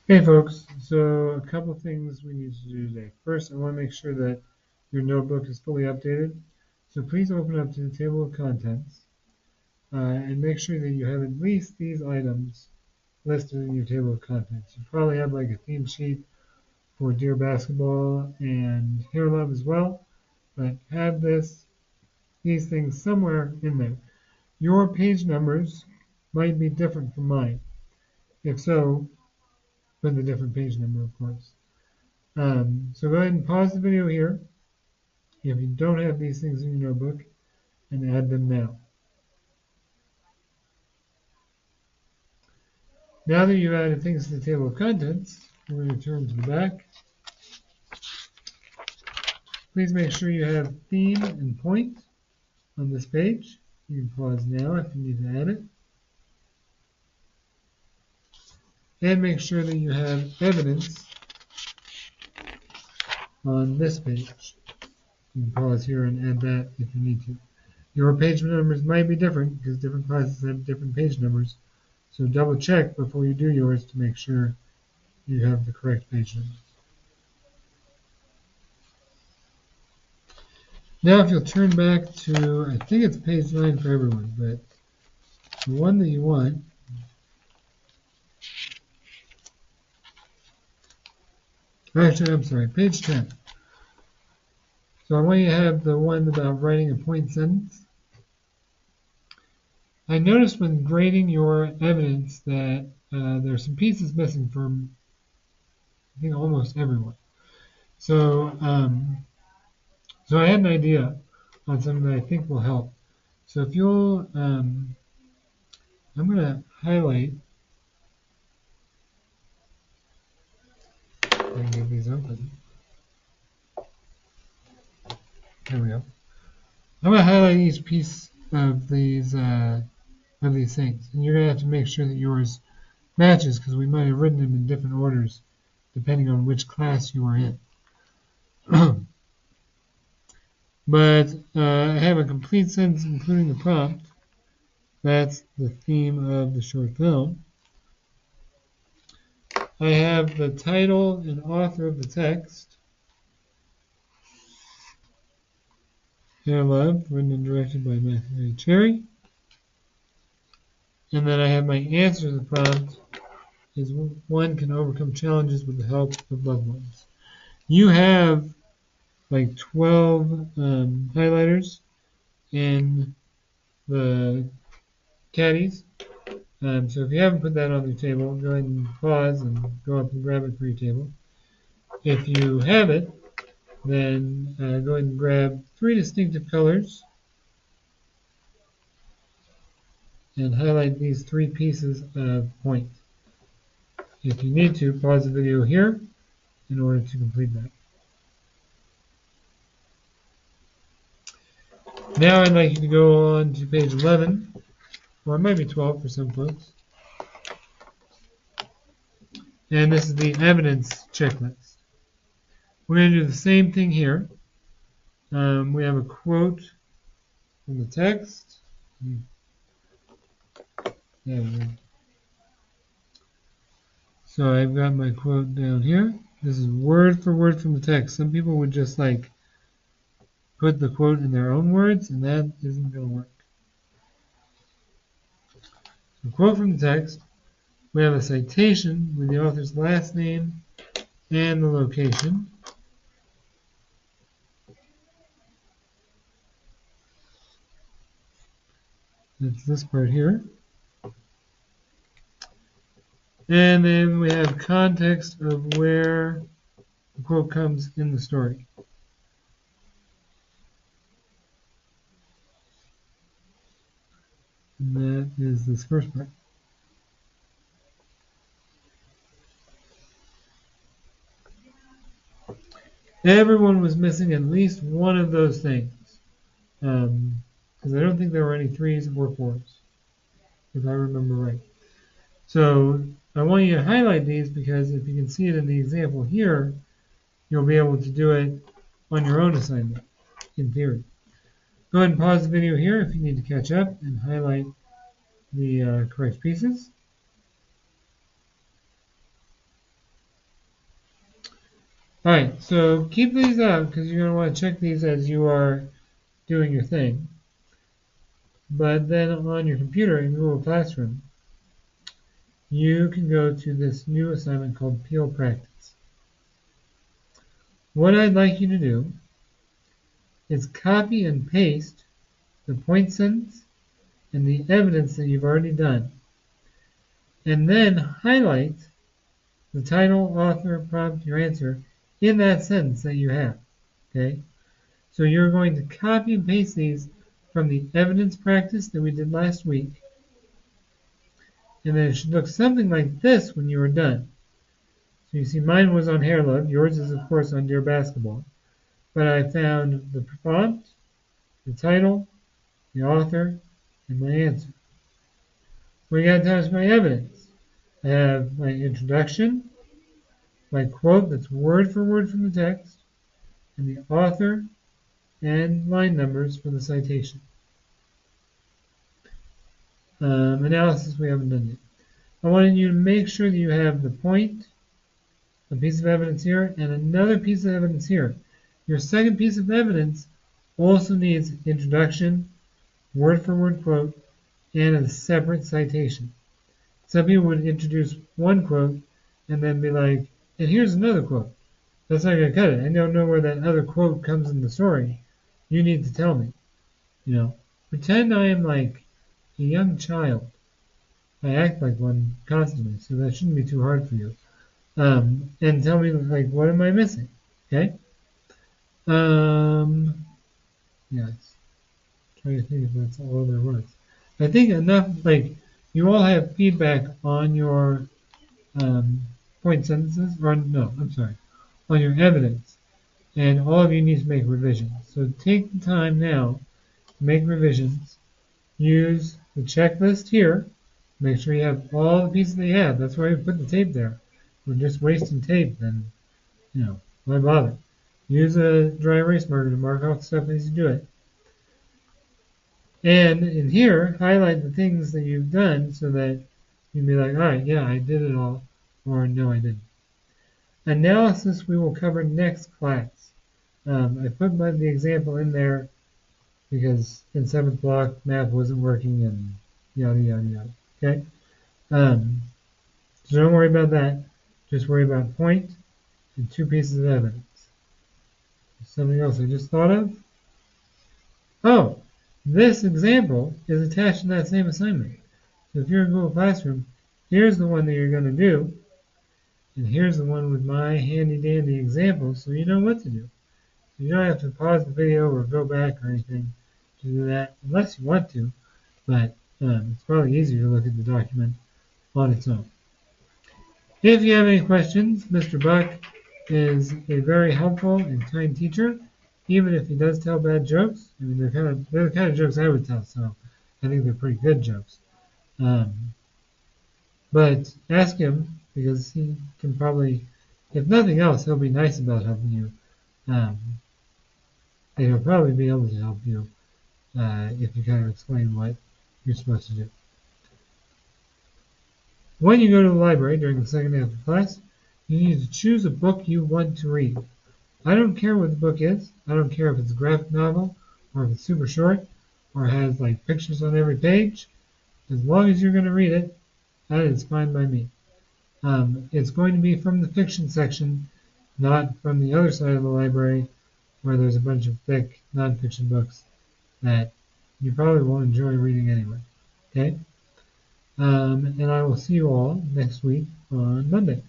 Hey folks, so a couple things we need to do today. First, I want to make sure that your notebook is fully updated. So please open up to the table of contents and make sure that you have at least these items listed in your table of contents. You probably have like a theme sheet for Dear Basketball and Hair Love as well, but have these things somewhere in there. Your page numbers might be different from mine. If so, put the different page number, of course. So go ahead and pause the video here if you don't have these things in your notebook and add them now. Now that you've added things to the table of contents, we're going to turn to the back. Please make sure you have theme and point on this page. You can pause now if you need to add it. And make sure that you have evidence on this page. You can pause here and add that if you need to. Your page numbers might be different because different classes have different page numbers. So double check before you do yours to make sure you have the correct page number. Now if you'll turn back to, I think it's page 9 for everyone, but the one that you want, actually I'm sorry, page 10. So I want you to have the one about writing a point sentence. I noticed when grading your evidence that there's some pieces missing from, I think, almost everyone. So, so I had an idea on something that I think will help. So if you'll, I'm going to highlight. I can get these open. There we go. I'm going to highlight each piece of these things, and you're going to have to make sure that yours matches because we might have written them in different orders depending on which class you are in. But I have a complete sentence including the prompt. That's the theme of the short film. I have the title and author of the text. Hair Love, written and directed by Matthew A. Cherry. And then I have my answer to the prompt is one can overcome challenges with the help of loved ones. You have like 12 highlighters in the caddies. So if you haven't put that on your table, go ahead and pause and go up and grab it for your table. If you have it, then go ahead and grab 3 distinctive colors and highlight these 3 pieces of point. If you need to, pause the video here in order to complete that. Now I'd like you to go on to page 11, or it might be 12 for some folks. And this is the evidence checklist. We're going to do the same thing here. We have a quote from the text. There we go. So I've got my quote down here. This is word for word from the text. Some people would just like put the quote in their own words, and that isn't going to work. So quote from the text. We have a citation with the author's last name and the location. That's this part here. And then we have context of where the quote comes in the story. And that is this first part. Everyone was missing at least one of those things. Because I don't think there were any 3s or 4s, if I remember right. So I want you to highlight these because if you can see it in the example here, you'll be able to do it on your own assignment, in theory. Go ahead and pause the video here if you need to catch up and highlight the correct pieces. Alright, so keep these up because you're going to want to check these as you are doing your thing. But then on your computer in Google Classroom, you can go to this new assignment called Peel Practice. What I'd like you to do is copy and paste the point sentence and the evidence that you've already done. And then highlight the title, author, prompt, your answer in that sentence that you have. Okay? So you're going to copy and paste these from the evidence practice that we did last week. And then it should look something like this when you are done. So you see mine was on hair love. Yours is, of course, on Dear Basketball. But I found the prompt, the title, the author, and my answer. We got time for my evidence. I have my introduction, my quote that's word for word from the text, and the author and line numbers for the citation. Analysis we haven't done yet. I wanted you to make sure that you have the point, a piece of evidence here, and another piece of evidence here. Your second piece of evidence also needs introduction, word for word quote, and a separate citation. Some people would introduce one quote and then be like, and here's another quote. That's not going to cut it. I don't know where that other quote comes in the story. You need to tell me. You know, pretend I am like a young child. I act like one constantly, so that shouldn't be too hard for you. And tell me, like, what am I missing? Okay? Yes. Trying to think if that's all there was. I think enough, like, you all have feedback on your point sentences, or no, I'm sorry, on your evidence. And all of you need to make revisions. So take the time now to make revisions. Use the checklist here. Make sure you have all the pieces that you have. That's why we put the tape there. We're just wasting tape, then, you know, why bother? Use a dry erase marker to mark off stuff as you do it. And in here, highlight the things that you've done so that you can be like, all right, yeah, I did it all, or no, I didn't. Analysis we will cover next class. I put the example in there because in 7th block, math wasn't working and yada, yada, yada. Okay? So don't worry about that. Just worry about point and 2 pieces of evidence. Something else I just thought of. Oh, this example is attached to that same assignment. So if you're in Google Classroom, here's the one that you're going to do, and here's the one with my handy-dandy example, so you know what to do. You don't have to pause the video or go back or anything to do that, unless you want to, but it's probably easier to look at the document on its own. If you have any questions, Mr. Buck is a very helpful and kind teacher, even if he does tell bad jokes. I mean, they're the kind of jokes I would tell, so I think they're pretty good jokes. But ask him, because he can probably, if nothing else, he'll be nice about helping you. And he'll probably be able to help you if you kind of explain what you're supposed to do. When you go to the library during the second half of class, you need to choose a book you want to read. I don't care what the book is. I don't care if it's a graphic novel or if it's super short or has like pictures on every page. As long as you're going to read it, that is fine by me. It's going to be from the fiction section, not from the other side of the library where there's a bunch of thick nonfiction books that you probably won't enjoy reading anyway. Okay? And I will see you all next week on Monday.